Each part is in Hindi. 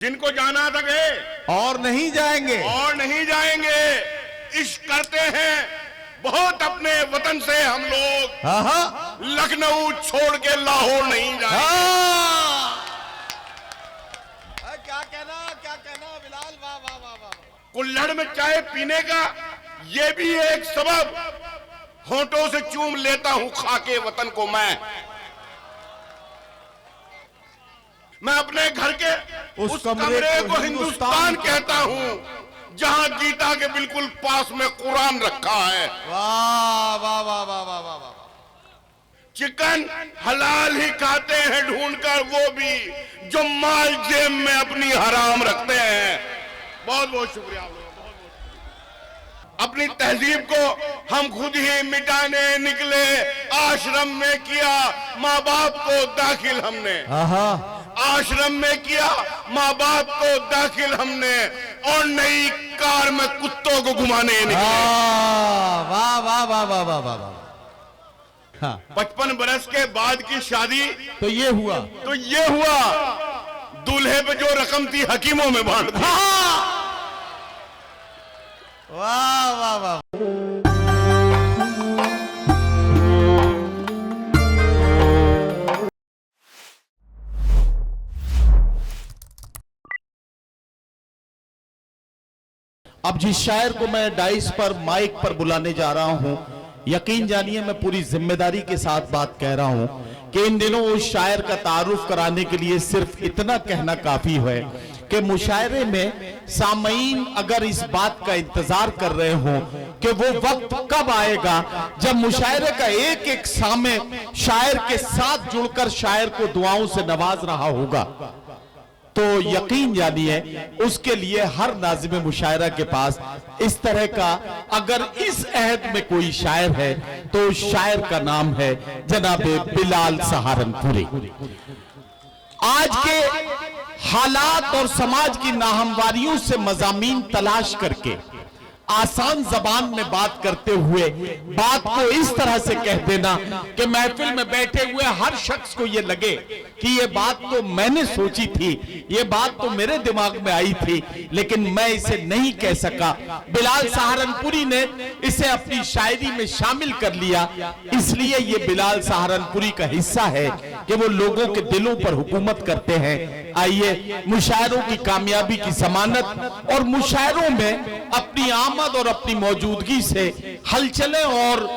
जिनको जाना था गए और नहीं जाएंगे। और नहीं जाएंगे। इश्क करते हैं बहुत अपने वतन से हम लोग। हाँ, लखनऊ छोड़ के लाहौर नहीं जाएंगे। क्या कहना बिलाल, वाह वाह वाह वाह। कुल्हड़ में चाय पीने का ये भी एक सबब, होंठों से चूम लेता हूं खाके वतन को मैं अपने घर के उस कमरे को हिंदुस्तान कहता हूं जहां गीता के बिल्कुल पास में कुरान रखा है। वाह वाह वाह वाह वाह वाह वाह। चिकन हलाल ही खाते हैं ढूंढकर वो भी जो माल जेब में अपनी हराम रखते हैं। बहुत बहुत शुक्रिया आप लोगों का, बहुत बहुत। अपनी तहजीब को हम खुद ही मिटाने निकले, आश्रम में किया माँ बाप को दाखिल हमने। आश्रम में किया माँ बाप को दाखिल हमने और नई कार में कुत्तों को घुमाने निकले। वाह वाह वाह वाह वाह वाह वाह। 55 बरस के बाद की शादी तो ये हुआ दूल्हे पे जो रकम थी हकीमों में बांट दी। वाह वाह वाह। अब जिस शायर को मैं डाइस पर माइक पर बुलाने जा रहा हूं, यकीन जानिए मैं पूरी जिम्मेदारी के साथ बात कह रहा हूं कि इन दिनों उस शायर का तारुफ कराने के लिए सिर्फ इतना कहना काफी है कि मुशायरे में सामईन अगर इस बात का इंतजार कर रहे हो कि वो वक्त कब आएगा जब मुशायरे का एक एक सामे शायर के साथ जुड़कर शायर को दुआओं से नवाज रहा होगा, तो यकीन जानिए उसके लिए हर नाज़िम मुशायरा के पास इस तरह का अगर इस अहद में कोई शायर है तो उस शायर का नाम है जनाबे बिलाल सहारनपुरी। आज के हालात और समाज की नाहमवारियों से मज़ामीन तलाश करके आसान जबान में बात करते हुए बात को इस तरह से कह देना कि महफिल में बैठे हुए हर शख्स को यह लगे कि ये बात तो मैंने सोची थी, ये बात तो मेरे दिमाग में आई थी, लेकिन मैं इसे नहीं कह सका। बिलाल सहारनपुरी ने इसे अपनी शायरी में शामिल कर लिया, इसलिए ये बिलाल सहारनपुरी का हिस्सा है कि वो लोगों के दिलों पर हुकूमत करते हैं। आइए मुशायरों की कामयाबी की जमानत और मुशायरों में अपनी आमद और अपनी मौजूदगी से हलचलें और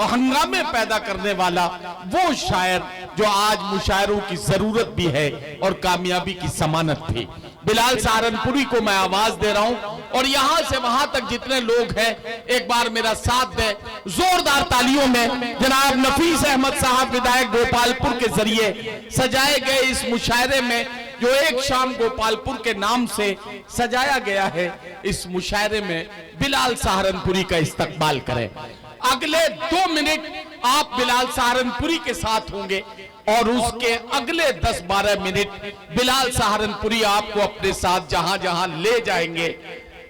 हंगामे पैदा करने वाला वो शायर जो आज मुशायरों की जरूरत भी है और कामयाबी की जमानत थी, बिलाल सहारनपुरी को मैं आवाज दे रहा हूं। और यहां से वहां तक जितने लोग हैं एक बार मेरा साथ दें जोरदार तालियों में। जनाब नफीस अहमद साहब विधायक गोपालपुर के जरिए सजाए गए इस मुशायरे में जो एक शाम गोपालपुर के नाम से सजाया गया है, इस मुशायरे में बिलाल सहारनपुरी का इस्तकबाल करें। अगले 2 मिनट आप बिलाल सहारनपुरी के साथ होंगे और उसके अगले 10-12 मिनट बिलाल सहारनपुरी आपको अपने साथ जहां जहां ले जाएंगे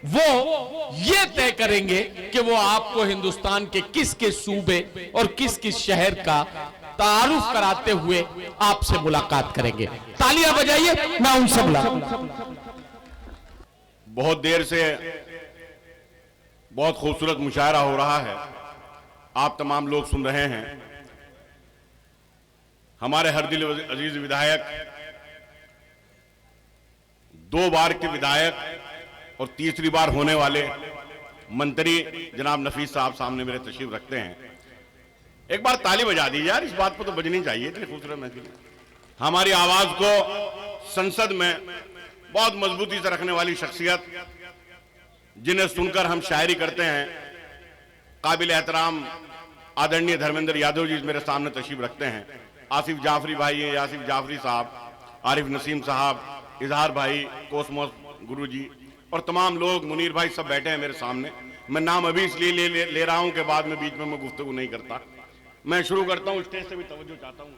वो ये तय करेंगे कि वो आपको हिंदुस्तान के किस किस सूबे और किस किस शहर का तारुफ कराते हुए आपसे मुलाकात करेंगे। तालियां बजाइए, मैं उनसे बहुत देर से बहुत खूबसूरत मुशायरा हो रहा है, आप तमाम लोग सुन रहे हैं। हमारे हर दिल अजीज विधायक, 2 बार के विधायक और तीसरी बार होने वाले मंत्री जनाब नफीस साहब सामने मेरे तशरीफ रखते हैं। एक बार ताली बजा दी यार, इस बात पर तो बजनी चाहिए, इतनी खूबसूरत महफिल। हमारी आवाज को संसद में बहुत मजबूती से रखने वाली शख्सियत जिन्हें सुनकर हम शायरी करते हैं, काबिल एहतराम आदरणीय धर्मेंद्र यादव जी मेरे सामने तशरीफ रखते हैं। आसिफ जाफरी भाई हैं, आसिफ जाफरी साहब, आरिफ नसीम साहब, इजहार भाई, कोसमोस गुरु जी और तमाम लोग, मुनीर भाई सब बैठे हैं मेरे सामने। मैं नाम अभी इसलिए ले रहा हूं कि बाद में बीच में मैं गुफ्तगू नहीं करता। मैं शुरू करता हूं, स्टेज से भी तवज्जो चाहता हूं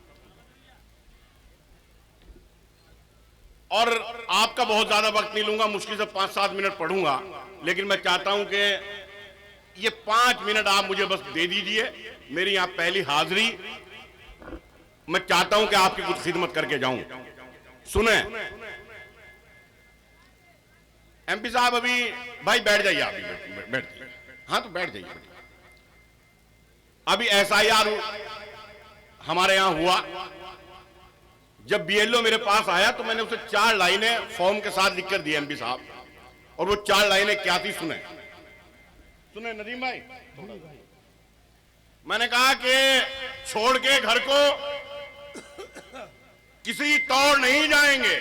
और आपका बहुत ज्यादा वक्त नहीं लूंगा, मुश्किल से 5-7 मिनट पढ़ूंगा, लेकिन मैं चाहता हूं कि ये 5 मिनट आप मुझे बस दे दीजिए। मेरी यहां पहली हाजिरी, मैं चाहता हूं कि आपकी कुछ खिदमत करके जाऊं। सुने, एमपी साहब अभी भाई बैठ जाइए, आप बैठ जाइए। हाँ तो बैठ जाइए। अभी एसआईआर हमारे यहां हुआ। जब बीएलओ मेरे पास आया तो मैंने उसे 4 लाइनें फॉर्म के साथ लिख कर दी एमपी साहब, और वो 4 लाइनें क्या थी सुने नदीम भाई। मैंने कहा कि छोड़ के घर को किसी तौर नहीं जाएंगे।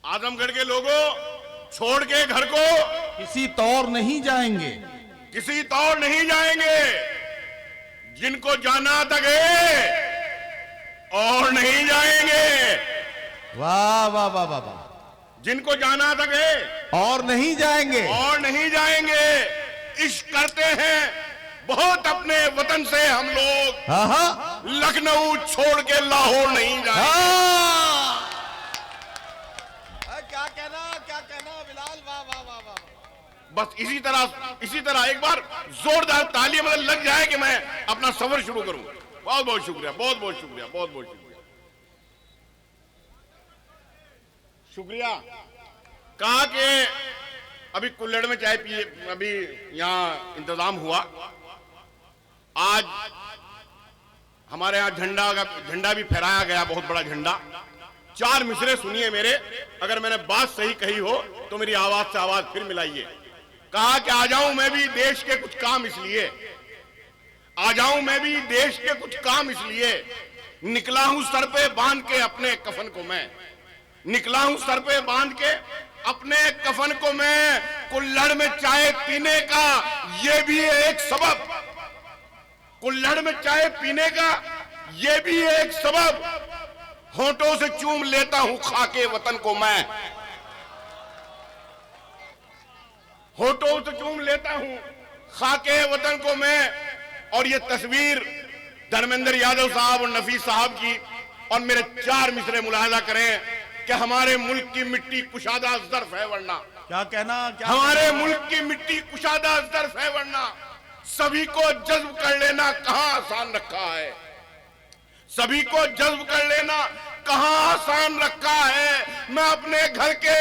आजमगढ़ के लोगों, छोड़ के घर को किसी तौर नहीं जाएंगे, किसी तौर नहीं जाएंगे। जिनको जाना था गए और नहीं जाएंगे। वाह वाह वाह वाह वाह। जिनको जाना था गए और नहीं जाएंगे, और नहीं जाएंगे। इश्क करते हैं बहुत अपने वतन से हम लोग, हाँ लखनऊ छोड़ के लाहौर नहीं जाएंगे। क्या कहना बिलाल, वाह वाह वाह वाह। बस इसी तरह एक बार जोरदार ताली मतलब लग जाए कि मैं अपना सफर शुरू करूं। बहुत बहुत शुक्रिया, बहुत बहुत शुक्रिया, बहुत बहुत शुक्रिया। शुक्रिया। कहा कि अभी कुल्लड़ में चाय पिए, अभी यहां इंतजाम हुआ। आज हमारे यहां झंडा भी फहराया गया, बहुत बड़ा झंडा। 4 मिसरे सुनिए मेरे, अगर मैंने बात सही कही हो तो मेरी आवाज से आवाज फिर मिलाइए। कहा कि आ जाऊं मैं भी देश के कुछ काम इसलिए, आ जाऊं मैं भी देश के कुछ काम इसलिए, निकला हूं सर पे बांध के अपने कफन को मैं, निकला हूं सर पे बांध के अपने कफन को मैं। कुल्हड़ में चाय पीने का ये भी एक सबब, कुल्हड़ में चाय पीने का ये भी एक सबब। होंठों से चूम लेता हूं खाके वतन को मैं, होंठों से चूम लेता हूं खाके वतन को मैं। और ये तस्वीर धर्मेंद्र यादव साहब और नफीस साहब की, और मेरे 4 मिसरे मुलाहजा करें कि हमारे मुल्क की मिट्टी कुशादा ज़र्फ है वरना, क्या कहना, हमारे मुल्क की मिट्टी कुशादा ज़र्फ है वरना, सभी को जज्ब कर लेना कहां आसान रखा है, सभी को जज्ब कर लेना कहां आसान रखा है। मैं अपने घर के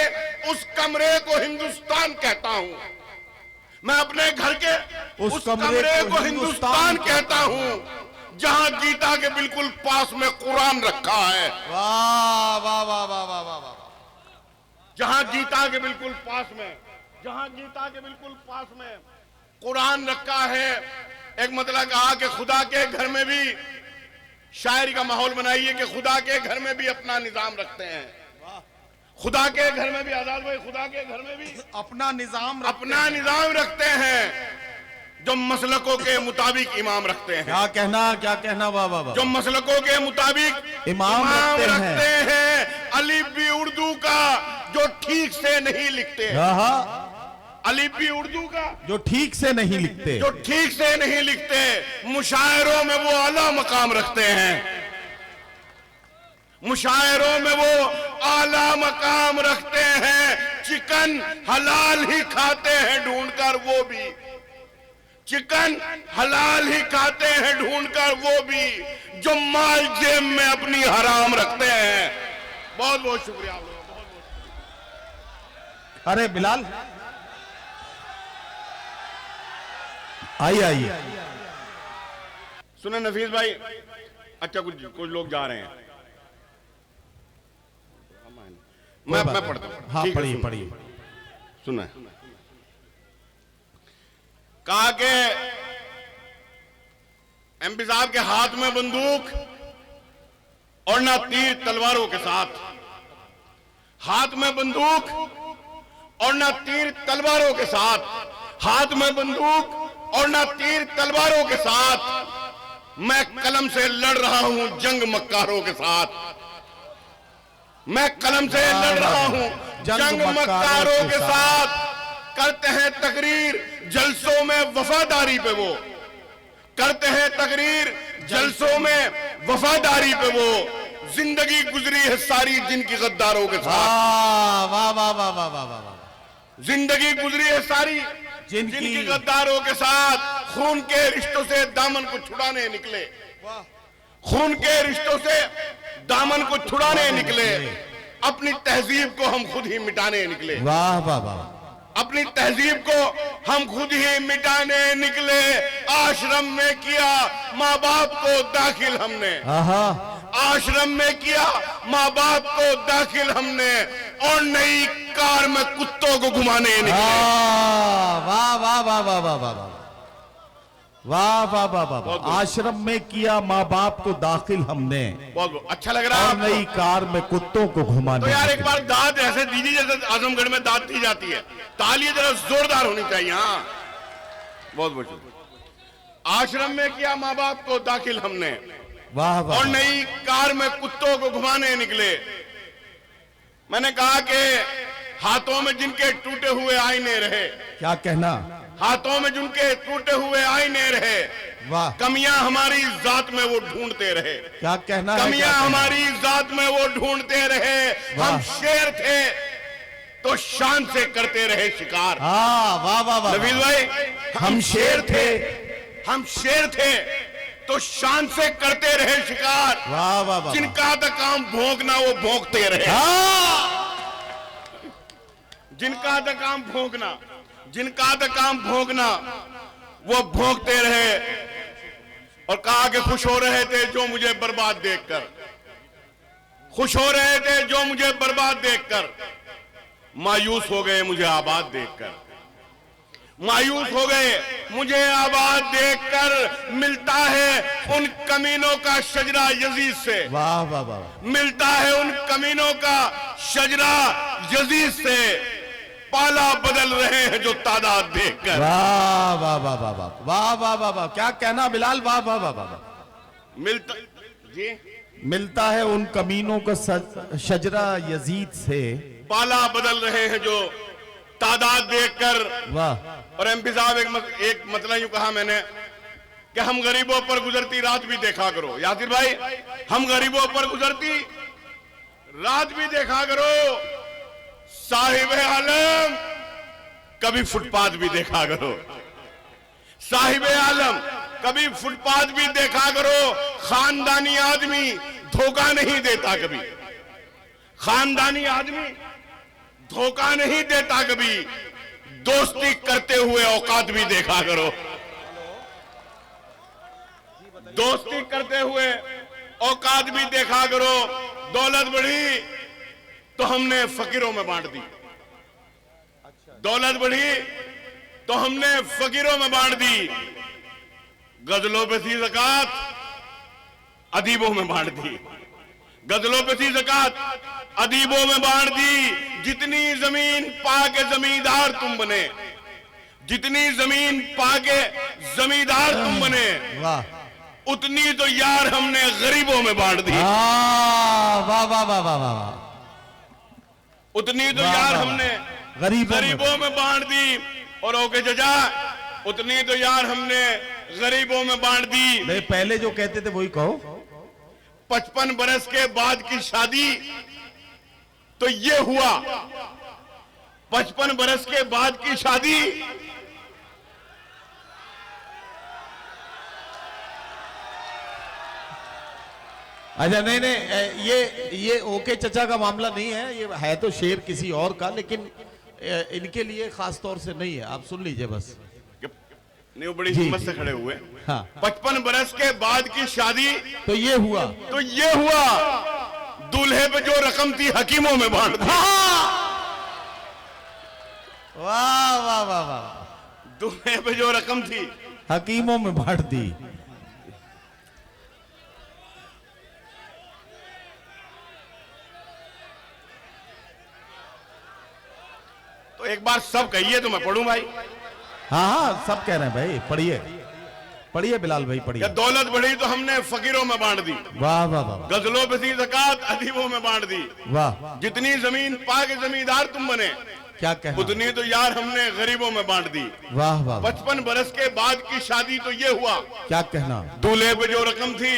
उस कमरे को हिंदुस्तान कहता हूं, मैं अपने घर के उस कमरे को हिंदुस्तान कहता हूं जहां गीता के बिल्कुल पास में कुरान रखा है। वाह वाह वाह वाह वाह वाह वाह। जहां गीता के बिल्कुल पास में, जहां गीता के बिल्कुल पास में कुरान रखा है। एक मतलब कहा कि खुदा के घर में भी शायरी का माहौल बनाइए कि खुदा के घर में भी अपना निजाम रखते हैं, खुदा के घर में भी, आजाद भाई, खुदा के घर में भी अपना निजाम रखते हैं जो मसलकों के मुताबिक इमाम रखते हैं। क्या कहना वाह वाह वाह। जो मसलकों के मुताबिक इमाम रखते हैं। अलिफ भी उर्दू का जो ठीक से नहीं लिखते, अलिफ भी उर्दू का जो ठीक से नहीं लिखते, जो ठीक से नहीं लिखते, मुशायरों में वो आला मकाम रखते हैं, मुशायरों में वो आला मकाम रखते हैं। चिकन हलाल ही खाते हैं ढूंढकर वो भी, चिकन हलाल ही खाते हैं ढूंढकर वो भी, जो माल जेब में अपनी हराम रखते हैं। बहुत बहुत शुक्रिया आप लोगों का, बहुत बहुत। अरे बिलाल आइए सुने नफीस भाई, अच्छा कुछ लोग जा रहे हैं, मैं पढ़ता हूं। हाँ ठीक है, पढ़िए सुना। कहा कि एमपी साहब के हाथ में बंदूक और ना तीर तलवारों के साथ, हाथ में बंदूक और ना तीर तलवारों के साथ, हाथ में बंदूक और ना तीर तलवारों के साथ, मैं कलम से लड़ रहा हूं जंग मक्कारों के साथ, मैं कलम से लड़ रहा हूं जंग मक्कारों के साथ। करते हैं तकरीर जलसों में वफादारी पे वो, करते हैं तकरीर जलसों में वफादारी पे वो, जिंदगी गुजरी है सारी जिनकी गद्दारों के साथ। वाह वाह वाह वाह वाह वाह। जिंदगी गुजरी है सारी जिनकी गद्दारों के साथ, खून के रिश्तों से दामन को छुड़ाने निकले, खून के रिश्तों से दामन को छुड़ाने निकले। अपनी तहजीब को हम खुद ही मिटाने निकले। वाह वाह वाह। अपनी तहजीब को हम खुद ही मिटाने निकले। आश्रम में किया माँ बाप को दाखिल हमने, आहा, आश्रम में किया माँ बाप को दाखिल हमने, और नई कार में कुत्तों को घुमाने निकले। वाह वाह वाह वाह वाह वाह वाह वाह वाह वाह वाह। आश्रम में किया माँ बाप को दाखिल हमने, बहुत अच्छा लग रहा है और नई आपको? कार में कुत्तों को घुमाने। तो यार एक बार दाद ऐसे दीजिए जैसे आजमगढ़ में दाद दी जाती है। ताली जरा जोरदार होनी चाहिए। हाँ, बहुत बढ़िया। आश्रम में किया माँ बाप को दाखिल हमने, वाह वाह, और नई कार में कुत्तों को घुमाने निकले। मैंने कहा कि हाथों में जिनके टूटे हुए आईने रहे, क्या कहना, हाथों में जिनके टूटे हुए आईने रहे, वाह, कमियां हमारी जात में वो ढूंढते रहे, क्या कहना है, कमियां क्या कहना? हमारी जात में वो ढूंढते रहे। वाह। हम शेर थे तो शान से करते रहे शिकार। हाँ, वाह वाह वाह। नबील भाई, हम शेर थे, हम शेर थे तो शान से करते रहे शिकार। वाह वाह वाह। जिनका था काम भोंकना वो भोंकते रहे, हाँ, जिनका था काम भोंकना, जिनका था काम भोंकना वो भोंकते रहे। और कहा कि खुश हो रहे थे जो मुझे बर्बाद देखकर, खुश हो रहे थे जो मुझे बर्बाद देखकर, मायूस हो गए मुझे आबाद देखकर, मायूस हो गए मुझे आबाद देखकर। मिलता है उन कमीनों का शजरा यजीद से, वाह वाह वाह। मिलता है उन कमीनों का शजरा यजीद से, पाला बदल रहे हैं जो तादाद देखकर। वाह वाह वाह वाह वाह वाह वाह वाह वाह। क्या कहना बिलाल, वाह वाह वाह वाह। मिलता जी, मिलता है उन कमीनों का शजरा यजीद से, पाला बदल रहे हैं जो तादाद देखकर। वाह। और एमपी साहब एक मतलब यूं कहा मैंने कि हम गरीबों पर गुजरती रात भी देखा करो। यासिर भाई, हम गरीबों पर गुजरती रात भी देखा करो। साहिब आलम कभी फुटपाथ भी देखा करो, साहिब आलम कभी फुटपाथ भी देखा करो। खानदानी आदमी धोखा नहीं देता कभी, खानदानी आदमी धोखा नहीं देता कभी। दोस्ती करते हुए औकात भी देखा करो, दोस्ती करते हुए औकात भी देखा करो। दौलत बढ़ी तो हमने फकीरों में बांट दी, दौलत बढ़ी तो हमने फकीरों में बांट दी। गजलों पे थी ज़कात, अदीबों में बांट दी, गजलों पे थी ज़कात, अदीबों में बांट दी। जितनी जमीन पाके जमींदार तुम बने, जितनी जमीन पाके जमींदार तुम बने, वाह। उतनी तो यार हमने गरीबों में बांट दी। वाह वाह वाह वाह वाह वाह। उतनी तो वाह, यार वाह, हमने गरीबों में बांट दी। और ओके चचा, उतनी तो यार हमने गरीबों में बांट दी। नहीं, पहले जो कहते थे वही कहो। 55 बरस के बाद की शादी तो ये हुआ, 55 बरस के बाद की शादी। अच्छा, नहीं नहीं, ये ओके चचा का मामला नहीं है, ये है तो शेर किसी और का, लेकिन इनके लिए खास तौर से नहीं है। आप सुन लीजिए बस। नहीं, वो बड़ी जी, हिम्मत जी। से खड़े हुए। हाँ। 55 बरस के बाद की शादी तो ये हुआ, तो ये हुआ। दूल्हे पे जो रकम थी हकीमों में बांट दी। वाह वाह वाह वाह। दूल्हे पे जो रकम थी हकीमों में बांट दी। तो एक बार सब कहिए तो मैं पढ़ूं भाई। हाँ हाँ, सब कह रहे हैं भाई, पढ़िए पढ़िए बिलाल भाई, या पढ़िए। दौलत बढ़ी तो हमने फकीरों में बांट दी, वाह वाह वाह गजलों पे थी ज़कात, अदीबों में बांट दी। वाह। जितनी जमीन पाके जमींदार तुम बने, क्या कहना, उतनी तो यार हमने गरीबों में बांट दी। वाह वाह वाह। 55 बरस के बाद की शादी तो ये हुआ। क्या कहना, दूल्हे पे जो रकम थी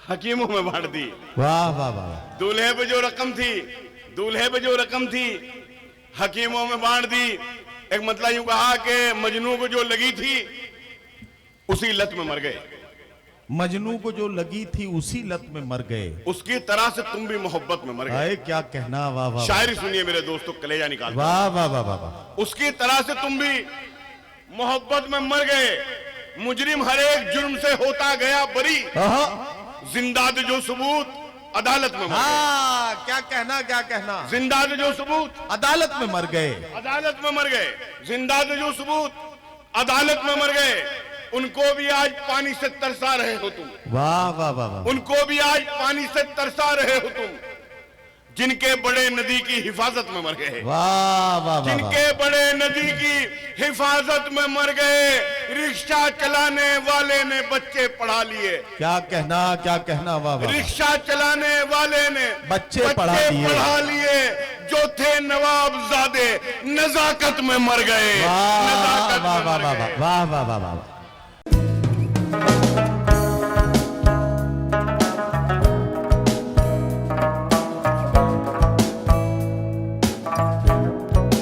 हकीमों में बांट दी। वाह वाह वाह। दूल्हे पे जो रकम थी, दूल्हे पे जो रकम थी हकीमों में बांट दी। एक मतलब यूं कहा कि मजनू को जो लगी थी उसी लत में मर गए, मजनू को जो लगी थी उसी लत में मर गए। उसकी तरह से तुम भी मोहब्बत में मर गए। हाय क्या कहना, वाह वाह। शायरी सुनिए मेरे दोस्तों, कलेजा निकाल। वाह वाह वाह वाह वाह। उसकी तरह से तुम भी मोहब्बत में मर गए। मुजरिम हर एक जुर्म से होता गया बरी, जिंदाद जो सबूत अदालत में मर गए। हाँ, क्या कहना, क्या कहना। जिंदाद जो सबूत अदालत में मर गए। अदालत में मर गए। जिंदाद जो सबूत अदालत में मर गए। उनको भी आज पानी से तरसा रहे हो तुम। वाह वाह वाह वाह। उनको भी आज पानी से तरसा रहे हो तुम, जिनके बड़े नदी की हिफाजत में मर गए। वाह वाह वाह। जिनके बड़े नदी की हिफाजत में मर गए। रिक्शा चलाने वाले ने बच्चे पढ़ा लिए। क्या कहना, क्या कहना, वाह वाह। रिक्शा चलाने वाले ने बच्चे पढ़ा लिए। जो थे नवाबजादे नजाकत में मर गए। वाह नजाकत वाह में वाह मर वाह गए। वाह वाह वाह वाह।